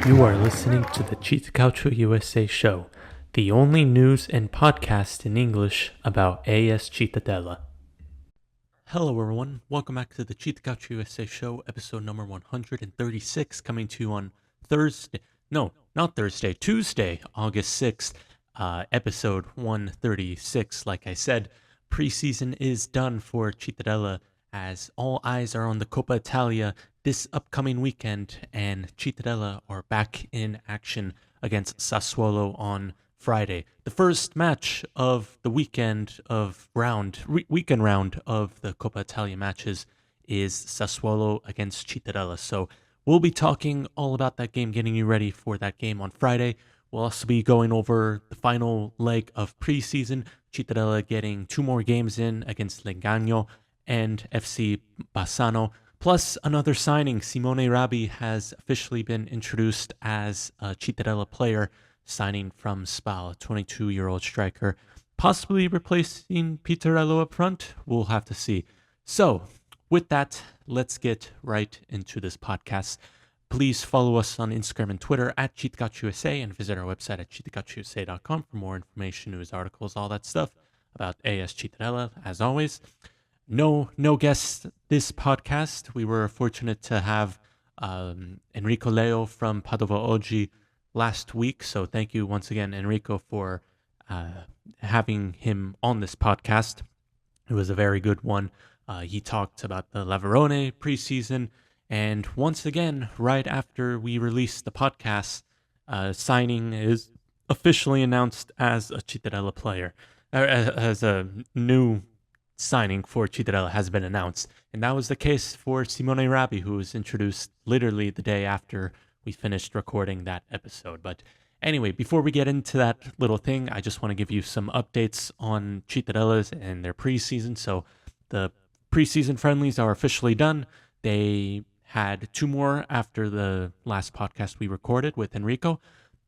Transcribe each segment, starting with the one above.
You are listening to the CittaCalcioUsa show, the only news and podcast in English about AS Cittadella. Hello everyone, welcome back to the CittaCalcioUsa show, episode number 136, coming to you on Tuesday, August 6th, episode 136. Like I said, preseason is done for Cittadella as all eyes are on the Coppa Italia this upcoming weekend, and Cittadella are back in action against Sassuolo on Friday. The first match of the weekend round of the Coppa Italia matches is Sassuolo against Cittadella. So we'll be talking all about that game, getting you ready for that game on Friday. We'll also be going over the final leg of preseason, Cittadella getting 2 more games in against Legnano and FC Bassano. Plus another signing, Simone Rabbi has officially been introduced as a Cittadella player, signing from Spal, a 22-year-old striker, possibly replacing Pitarello up front. We'll have to see. So, with that, let's get right into this podcast. Please follow us on Instagram and Twitter at CittaCalcioUsa and visit our website at CittaCalcioUsa.com for more information, news, articles, all that stuff about AS Cittadella, as always. No guests this podcast. We were fortunate to have Enrico Leo from Padova Oggi last week. So thank you once again, Enrico, for having him on this podcast. It was a very good one. He talked about the Laverone preseason. And once again, right after we released the podcast, signing is officially announced as a Cittadella player, as a new signing for Cittadella has been announced. And that was the case for Simone Rabbi, who was introduced literally the day after we finished recording that episode. But anyway, before we get into that little thing, I just want to give you some updates on Cittadella's and their preseason. So the preseason friendlies are officially done. They had 2 more after the last podcast we recorded with Enrico.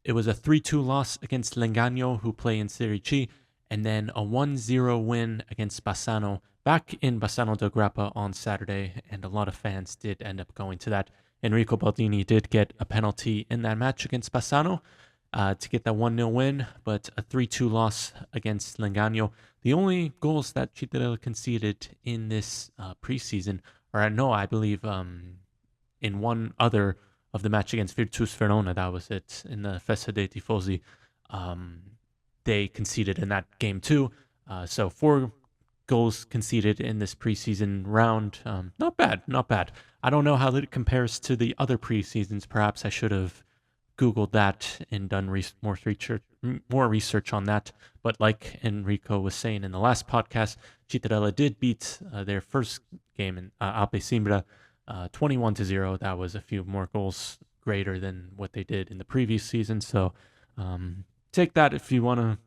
It was a 3-2 loss against Legnano, who play in Serie C, and then a 1-0 win against Bassano, back in Bassano del Grappa on Saturday, and a lot of fans did end up going to that. Enrico Baldini did get a penalty in that match against Bassano to get that 1-0 win, but a 3-2 loss against Legnano. The only goals that Cittadella conceded in this preseason, I believe in one other of the match against Virtus Verona, that was it, in the Festa dei Tifosi. They conceded in that game too. So 4 goals conceded in this preseason round. Not bad. I don't know how it compares to the other preseasons. Perhaps I should have Googled that and done more research on that. But like Enrico was saying in the last podcast, Cittadella did beat their first game in Alpe Simbra 21-0. That was a few more goals greater than what they did in the previous season. So take that if you want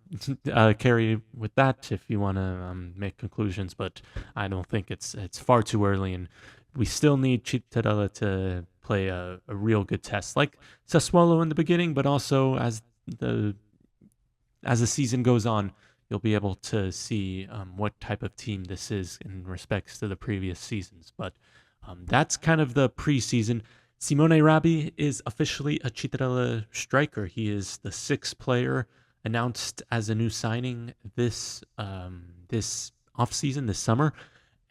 to carry with that, if you want to make conclusions, but I don't think it's far too early, and we still need Cittadella to play a real good test, like Sassuolo in the beginning, but also as the season goes on, you'll be able to see what type of team this is in respects to the previous seasons. But that's kind of the preseason. Simone Rabbi is officially a Cittadella striker. He is the 6th player announced as a new signing this offseason, this summer.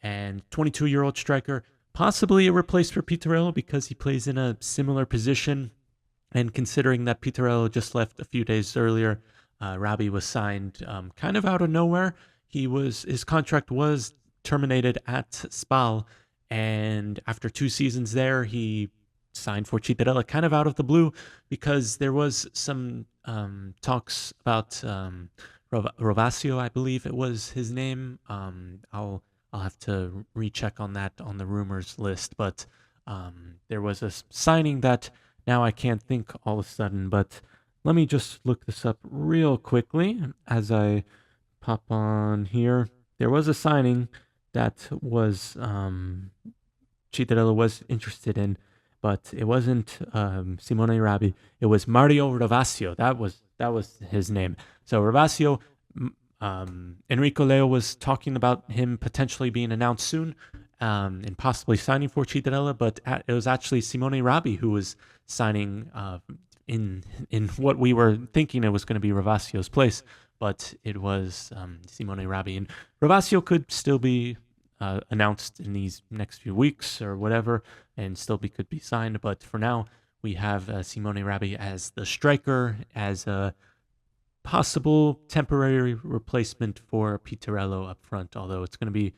And 22-year-old striker, possibly a replacement for Pitarello because he plays in a similar position. And considering that Pitarello just left a few days earlier, Rabbi was signed kind of out of nowhere. His contract was terminated at Spal, and after 2 seasons there, he signed for Cittadella kind of out of the blue because there was some talks about Rovasio, I believe it was his name. I'll have to recheck on that on the rumors list, but there was a signing that now I can't think all of a sudden, but let me just look this up real quickly as I pop on here. There was a signing that was Cittadella was interested in, but it wasn't Simone Rabbi. It was Mario Rovasio. That was his name. So Rovasio, Enrico Leo was talking about him potentially being announced soon and possibly signing for Cittadella, but it was actually Simone Rabbi who was signing in what we were thinking it was going to be Ravassio's place, but it was Simone Rabi. And Ravasio could still be announced in these next few weeks or whatever, and could be signed. But for now, we have Simone Rabi as the striker, as a possible temporary replacement for Pitarello up front, although it's going to be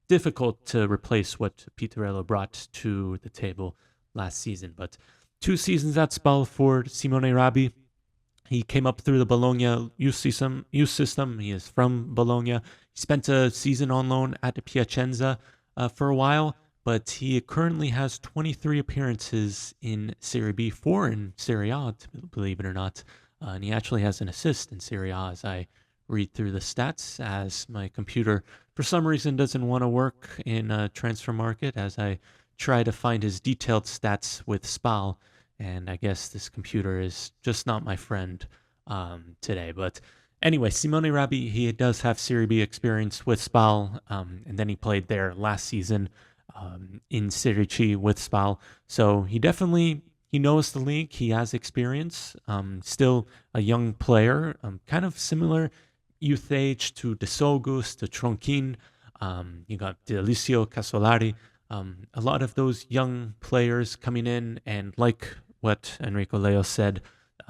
difficult to replace what Pitarello brought to the table last season. But 2 seasons at Spal for Simone Rabi. He came up through the Bologna youth system. He is from Bologna. He spent a season on loan at Piacenza for a while, but he currently has 23 appearances in Serie B, 4 in Serie A, believe it or not. And he actually has an assist in Serie A as I read through the stats, as my computer, for some reason, doesn't want to work in Transfer Market as I try to find his detailed stats with Spal. And I guess this computer is just not my friend today. But anyway, Simone Rabi, he does have Serie B experience with Spal, and then he played there last season in Serie C with Spal. So he knows the league. He has experience. Still a young player, kind of similar youth age to De Sogus, to Tronkin. You got Delisio Casolari. A lot of those young players coming in, and like what Enrico Leo said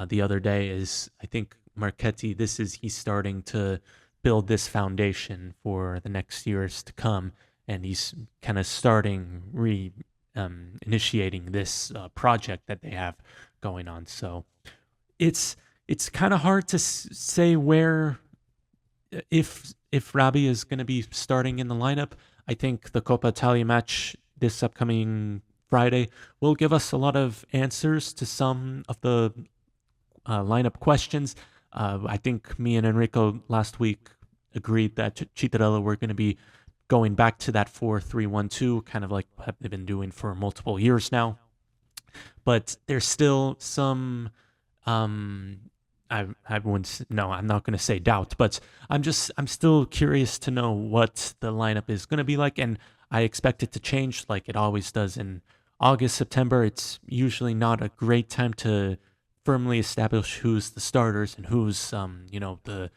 the other day, is I think Marchetti, he's starting to build this foundation for the next years to come, and he's kind of initiating this project that they have going on. So it's kind of hard to say where if Rabi is going to be starting in the lineup. I think the Coppa Italia match this upcoming Friday will give us a lot of answers to some of the lineup questions. I think me and Enrico last week agreed that Cittadella were going to be going back to that 4-3-1-2, kind of like what they've been doing for multiple years now. But there's still some I wouldn't. No, I'm not going to say doubt, but I'm still curious to know what the lineup is going to be like, and I expect it to change like it always does in August, September. It's usually not a great time to firmly establish who's the starters and who's the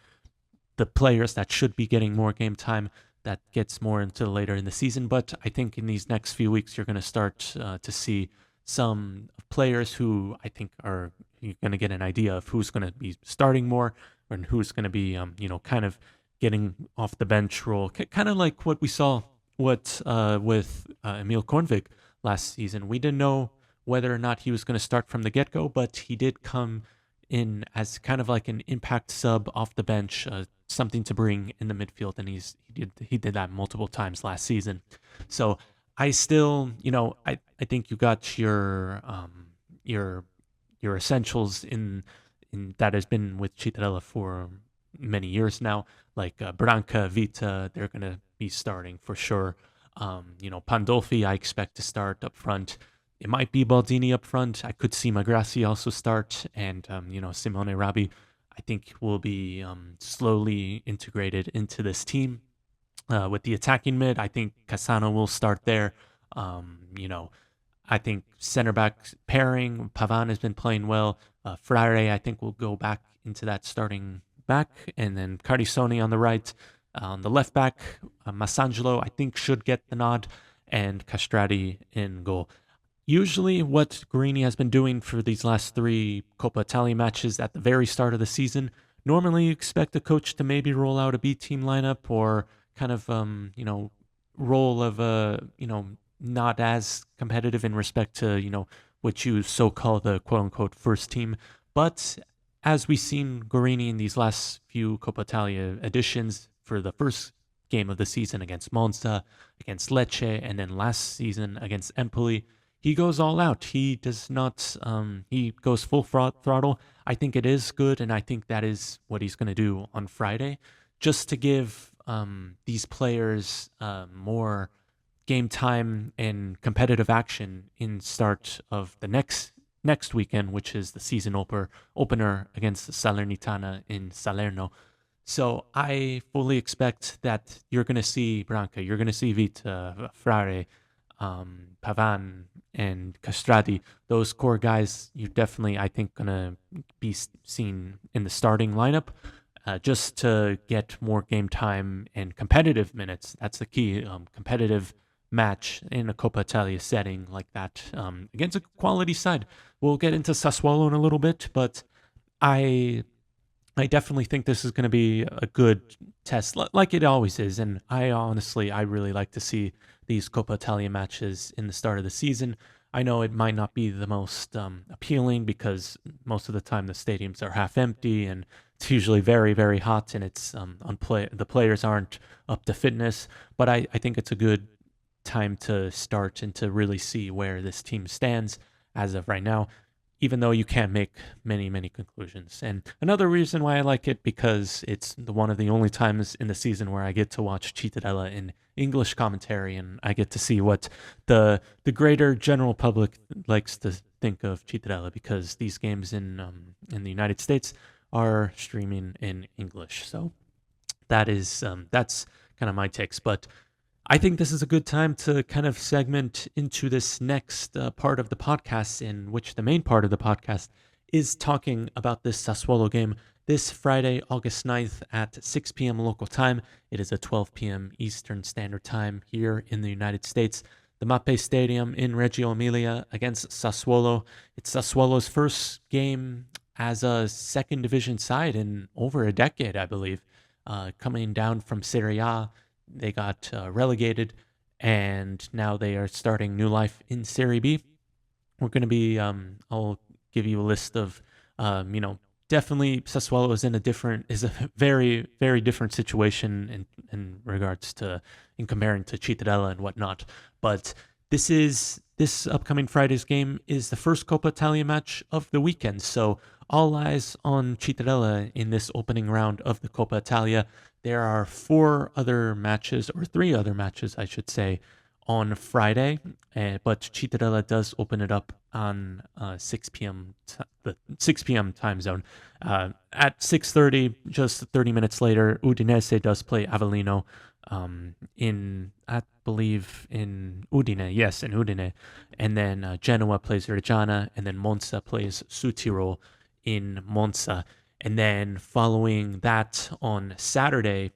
players that should be getting more game time. That gets more into later in the season, but I think in these next few weeks you're going to start to see some players who I think are you're going to get an idea of who's going to be starting more and who's going to be, kind of getting off the bench role. Kind of like what we saw with Emil Kornvik last season. We didn't know whether or not he was going to start from the get-go, but he did come in as kind of like an impact sub off the bench, something to bring in the midfield, and he did that multiple times last season. So I still, I think you got your essentials in that has been with Cittadella for many years now, like Branca, Vita, they're going to be starting for sure. Pandolfi, I expect to start up front. It might be Baldini up front. I could see Magrassi also start, and Simone Rabi, I think will be slowly integrated into this team. With the attacking mid, I think Cassano will start there. I think center back pairing, Pavan has been playing well. Frare, I think, will go back into that starting back. And then Cardisoni on the right. On the left back, Massangelo, I think, should get the nod. And Castrati in goal. Usually what Guarini has been doing for these last 3 Coppa Italia matches at the very start of the season, normally you expect the coach to maybe roll out a B-team lineup or kind of, role of, not as competitive in respect to, what you so-call the quote-unquote first team. But as we've seen Guarini in these last few Coppa Italia editions for the first game of the season against Monza, against Lecce, and then last season against Empoli, he goes all out. He does not, he goes full throttle. I think it is good, and I think that is what he's going to do on Friday, just to give these players more game time and competitive action in start of the next weekend, which is the season opener against the Salernitana in Salerno. So I fully expect that you're going to see Branca, you're going to see Vita, Frare, Pavan and Castrati, those core guys, you're definitely, I think, going to be seen in the starting lineup just to get more game time and competitive minutes. That's the key. Competitive match in a Coppa Italia setting like that against a quality side. We'll get into Sassuolo in a little bit, but I I definitely think this is going to be a good test, like it always is. And I really like to see these Coppa Italia matches in the start of the season. I know it might not be the most appealing because most of the time the stadiums are half empty and it's usually very, very hot and it's the players aren't up to fitness. But I think it's a good time to start and to really see where this team stands as of right now, even though you can't make many, many conclusions. And another reason why I like it, because it's one of the only times in the season where I get to watch Cittadella in English commentary, and I get to see what the greater general public likes to think of Cittadella, because these games in the United States are streaming in English. So that's kind of my takes. But I think this is a good time to kind of segment into this next part of the podcast, in which the main part of the podcast is talking about this Sassuolo game this Friday, August 9th at 6 p.m. local time. It is a 12 p.m. Eastern Standard Time here in the United States. The Mappe Stadium in Reggio Emilia against Sassuolo. It's Sassuolo's first game as a second division side in over a decade, I believe, coming down from Serie A. They got relegated, and now they are starting new life in Serie B. We're going to be, I'll give you a list of, definitely Sassuolo is a very, very different situation in regards to, in comparing to Cittadella and whatnot. But this upcoming Friday's game is the first Coppa Italia match of the weekend. So all eyes on Cittadella in this opening round of the Coppa Italia. There are three other matches, I should say, on Friday, but Cittadella does open it up on 6 p.m. The 6 p.m. time zone. At 6:30, just 30 minutes later, Udinese does play Avellino I believe in Udine. Yes, in Udine. And then Genoa plays Reggiana, and then Monza plays Südtirol in Monza. And then following that on Saturday,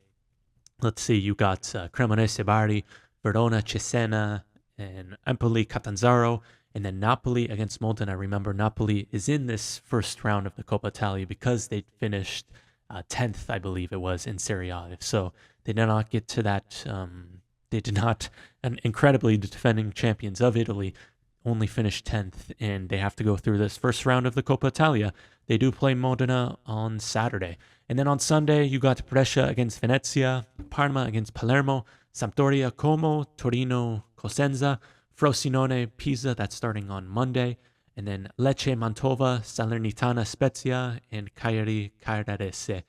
let's see, you got Cremonese Bari, Verona Cesena, and Empoli Catanzaro, and then Napoli against Modena. Remember, Napoli is in this first round of the Coppa Italia because they finished 10th, I believe it was, in Serie A. So they did not get to that. They did not, and incredibly, the defending champions of Italy only finished 10th, and they have to go through this first round of the Coppa Italia. They do play Modena on Saturday. And then on Sunday, you got Brescia against Venezia, Parma against Palermo, Sampdoria, Como, Torino, Cosenza, Frosinone, Pisa, that's starting on Monday, and then Lecce, Mantova, Salernitana, Spezia, and Cagliari, Cardarese.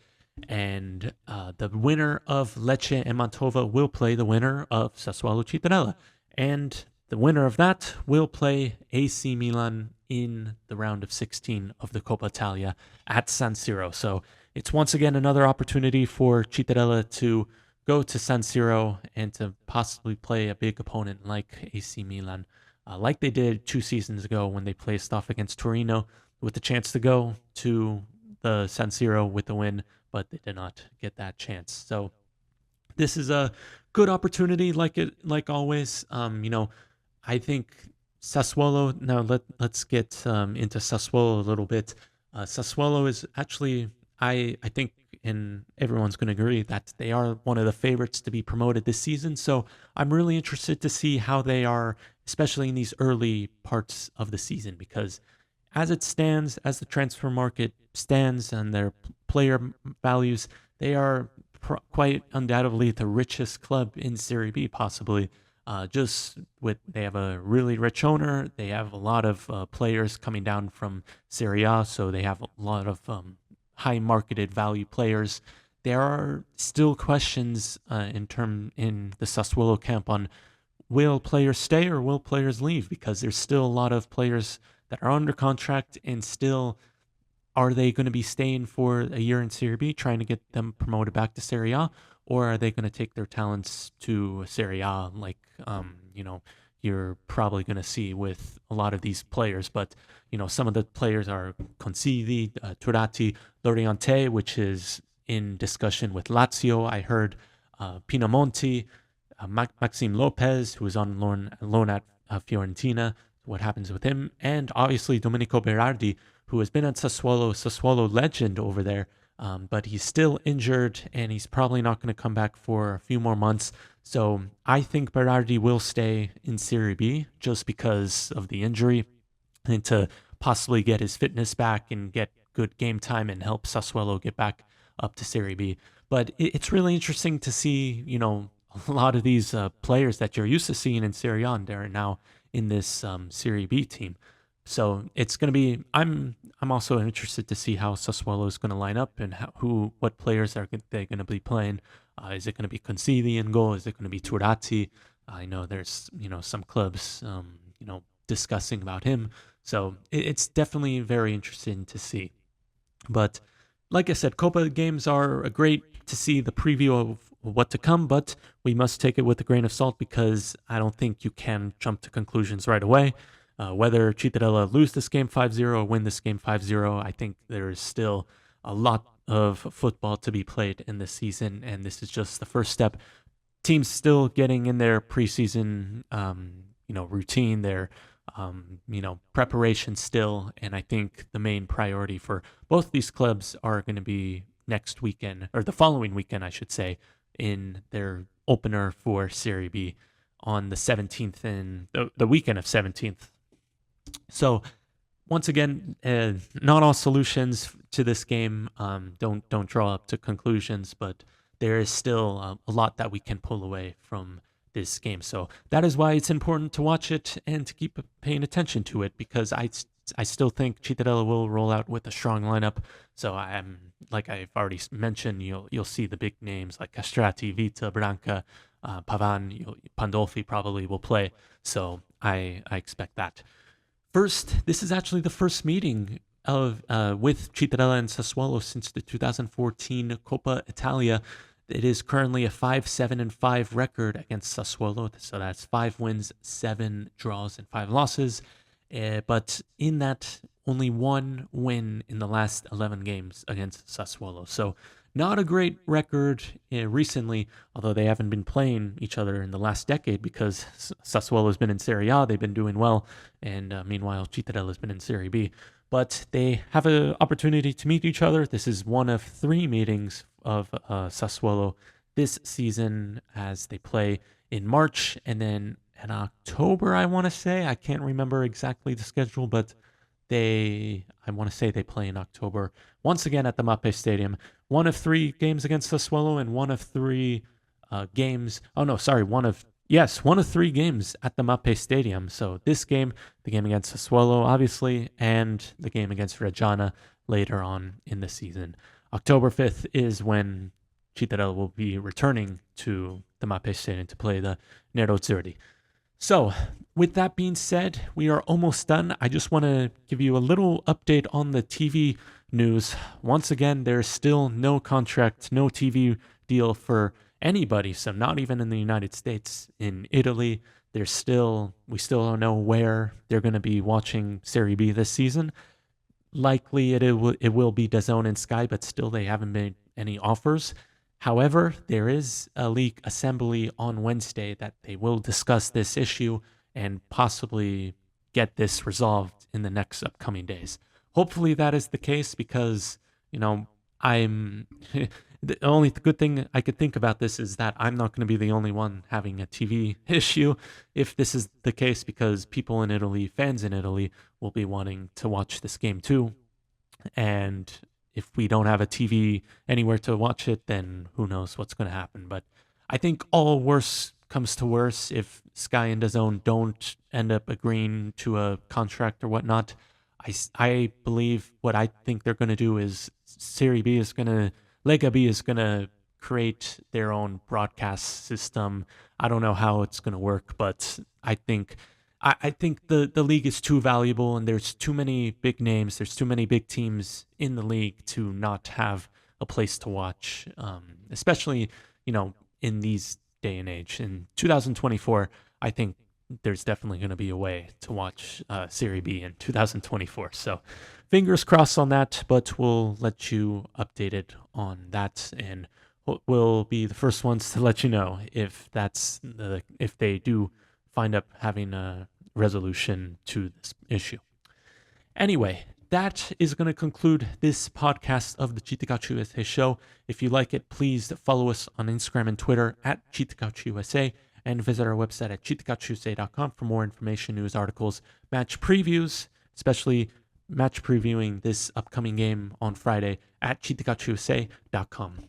And the winner of Lecce and Mantova will play the winner of Sassuolo Cittadella. And the winner of that will play AC Milan in the round of 16 of the Coppa Italia at San Siro. So it's once again another opportunity for Cittadella to go to San Siro and to possibly play a big opponent like AC Milan, like they did 2 seasons ago when they faced off against Torino, with the chance to go to the San Siro with the win, but they did not get that chance. So this is a good opportunity, like always. I think Sassuolo. Now let's get into Sassuolo a little bit. Sassuolo is actually, I think, and everyone's going to agree that they are one of the favorites to be promoted this season. So I'm really interested to see how they are, especially in these early parts of the season, because as it stands, as the transfer market stands and their player values, they are quite undoubtedly the richest club in Serie B, possibly. They have a really rich owner. They have a lot of players coming down from Serie A, so they have a lot of high marketed value players. There are still questions in the Sassuolo camp on, will players stay or will players leave, because there's still a lot of players that are under contract, and still, are they going to be staying for a year in Serie B, trying to get them promoted back to Serie A, or are they going to take their talents to Serie A, like you're probably going to see with a lot of these players. But, some of the players are Consigli, Turati, Loriente, which is in discussion with Lazio. I heard Pinamonti, Maxime Lopez, who is on loan at Fiorentina, what happens with him, and obviously Domenico Berardi, who has been at Sassuolo legend over there, but he's still injured and he's probably not going to come back for a few more months. So I think Berardi will stay in Serie B just because of the injury and to possibly get his fitness back and get good game time and help Sassuolo get back up to Serie B. But it's really interesting to see, a lot of these players that you're used to seeing in Serie A, they're now in this Serie B team. So it's going to be. I'm also interested to see how Sassuolo is going to line up and what players are they going to be playing. Is it going to be Consigli in goal? Is it going to be Turati? I know there's some clubs discussing about him. So it's definitely very interesting to see. But like I said, Coppa games are great to see the preview of what to come, but we must take it with a grain of salt because I don't think you can jump to conclusions right away. Whether Cittadella lose this game 5-0 or win this game 5-0, I think there is still a lot of football to be played in this season, and this is just the first step. Teams still getting in their preseason, routine, their preparation still, and I think the main priority for both these clubs are going to be next weekend, or the following weekend, I should say, in their opener for Serie B on the 17th and the weekend of 17th. So once again, not all solutions to this game. Don't draw up to conclusions, but there is still a lot that we can pull away from this game. So that is why it's important to watch it and to keep paying attention to it, because I still think Cittadella will roll out with a strong lineup. So like I've already mentioned, you'll see the big names like Castrati, Vita, Branca, Pavan, Pandolfi probably will play. So I expect that. First, this is actually the first meeting of with Cittadella and Sassuolo since the 2014 Coppa Italia. It is currently a 5-7-5 record against Sassuolo, so that's 5 wins, 7 draws, and 5 losses. But in that, only 1 win in the last 11 games against Sassuolo. So not a great record recently, although they haven't been playing each other in the last decade because Sassuolo has been in Serie A, they've been doing well, and meanwhile Cittadella has been in Serie B. But they have an opportunity to meet each other. This is one of 3 meetings of Sassuolo this season as they play in March and then in October, I want to say. I can't remember exactly the schedule, but I want to say they play in October. Once again at the Mappe Stadium. One of 3 games against Sassuolo and one of 3 games. Oh, no, sorry. One of 3 games at the Mappe Stadium. So this game, the game against Sassuolo, obviously, and the game against Reggiana later on in the season. October 5th is when Cittadella will be returning to the Mappe Stadium to play the Nerazzurri. So, with that being said, we are almost done. I just want to give you a little update on the TV news. Once again, there's still no contract, no TV deal for anybody, so not even in the United States. In Italy, we still don't know where they're going to be watching Serie B this season. Likely it will be DAZN and Sky, but still they haven't made any offers. However, there is a league assembly on Wednesday that they will discuss this issue and possibly get this resolved in the next upcoming days. Hopefully that is the case because, I'm the only good thing I could think about this is that I'm not going to be the only one having a TV issue if this is the case, because people in Italy, fans in Italy, will be wanting to watch this game too. And if we don't have a TV anywhere to watch it, then who knows what's going to happen. But I think all worse comes to worse, if Sky and DAZN don't end up agreeing to a contract or whatnot, I believe what I think they're going to do is Lega B is going to create their own broadcast system. I don't know how it's going to work, but I think the league is too valuable and there's too many big names, there's too many big teams in the league to not have a place to watch, especially, in these day and age. In 2024, I think there's definitely going to be a way to watch Serie B in 2024. So fingers crossed on that, but we'll let you updated on that, and we'll be the first ones to let you know if if they do find up having a resolution to this issue. Anyway, that is going to conclude this podcast of the CittaCalcioUsa show. If you like it, please follow us on Instagram and Twitter at CittaCalcioUsa, and visit our website at CittaCalcioUsa.com for more information, news, articles, match previews, especially match previewing this upcoming game on Friday at CittaCalcioUsa.com.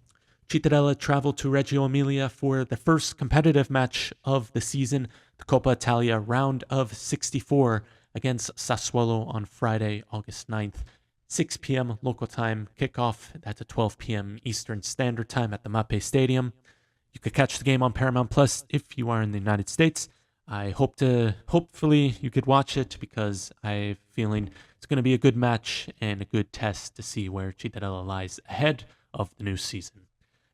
Cittadella traveled to Reggio Emilia for the first competitive match of the season, the Coppa Italia round of 64 against Sassuolo on Friday, August 9th, 6 p.m. local time kickoff. That's at 12 p.m. Eastern Standard Time at the Mappe Stadium. You could catch the game on Paramount Plus if you are in the United States. Hopefully you could watch it, because I have a feeling it's going to be a good match and a good test to see where Cittadella lies ahead of the new season.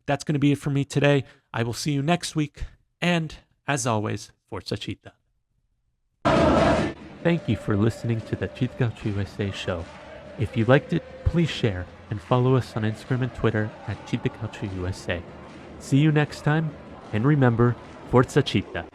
That's going to be it for me today. I will see you next week. And as always, Forza Citta. Thank you for listening to the CittaCalcioUsa show. If you liked it, please share and follow us on Instagram and Twitter at CittaCalcioUsa. See you next time, and remember, Forza Citta.